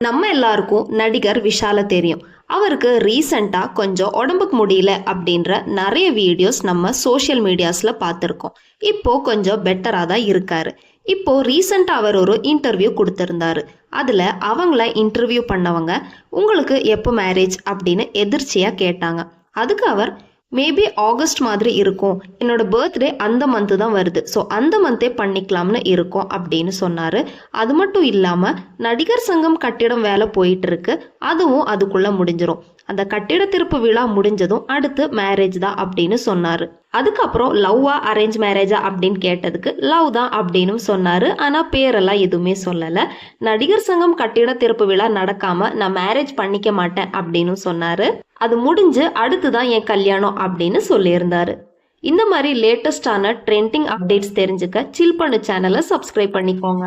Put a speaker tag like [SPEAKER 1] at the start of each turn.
[SPEAKER 1] நம்ம எல்லாருக்கும் நடிகர் விஷால தெரியும். அவருக்கு ரீசெண்டா கொஞ்சம் உடம்புக்கு முடியல அப்படின்ற நிறைய வீடியோஸ் நம்ம சோஷியல் மீடியாஸ்ல பார்த்துருக்கோம். இப்போ கொஞ்சம் பெட்டரா தான் இருக்காரு. இப்போ ரீசெண்டா அவர் ஒரு இன்டர்வியூ கொடுத்திருந்தாரு. அதுல அவங்கள இன்டர்வியூ பண்ணவங்க உங்களுக்கு எப்போ மேரேஜ் அப்படின்னு எதிர்ச்சியா கேட்டாங்க. அதுக்கு அவர் மேபி ஆகஸ்ட் மாதிரி இருக்கும், என்னோட பர்த்டே அந்த மந்த்து தான் வருது, ஸோ அந்த மந்தே பண்ணிக்கலாம்னு இருக்கோம் அப்படின்னு சொன்னார். அது மட்டும் இல்லாமல் நடிகர் சங்கம் கட்டிடம் வேலை போயிட்டு இருக்கு, அதுவும் அதுக்குள்ளே முடிஞ்சிடும். அந்த கட்டிட திருப்பு விழா முடிஞ்சதும் அடுத்து மேரேஜ் தான் அப்படின்னு சொன்னார். அதுக்கப்புறம் லவ்வா அரேஞ்ச் மேரேஜா அப்படின்னு கேட்டதுக்கு லவ் தான் அப்படின்னு சொன்னார். ஆனால் பேரெல்லாம் எதுவுமே சொல்லலை. நடிகர் சங்கம் கட்டிட திறப்பு விழா நடக்காம நான் மேரேஜ் பண்ணிக்க மாட்டேன் அப்படின்னு சொன்னார். அது முடிஞ்சு அடுத்துதான் என் கல்யாணம் அப்படின்னு சொல்லியிருந்தாரு. இந்த மாதிரி லேட்டஸ்டான ட்ரெண்டிங் அப்டேட்ஸ் தெரிஞ்சுக்க சில் பண்ணு சேனலை சப்ஸ்கிரைப் பண்ணிக்கோங்க.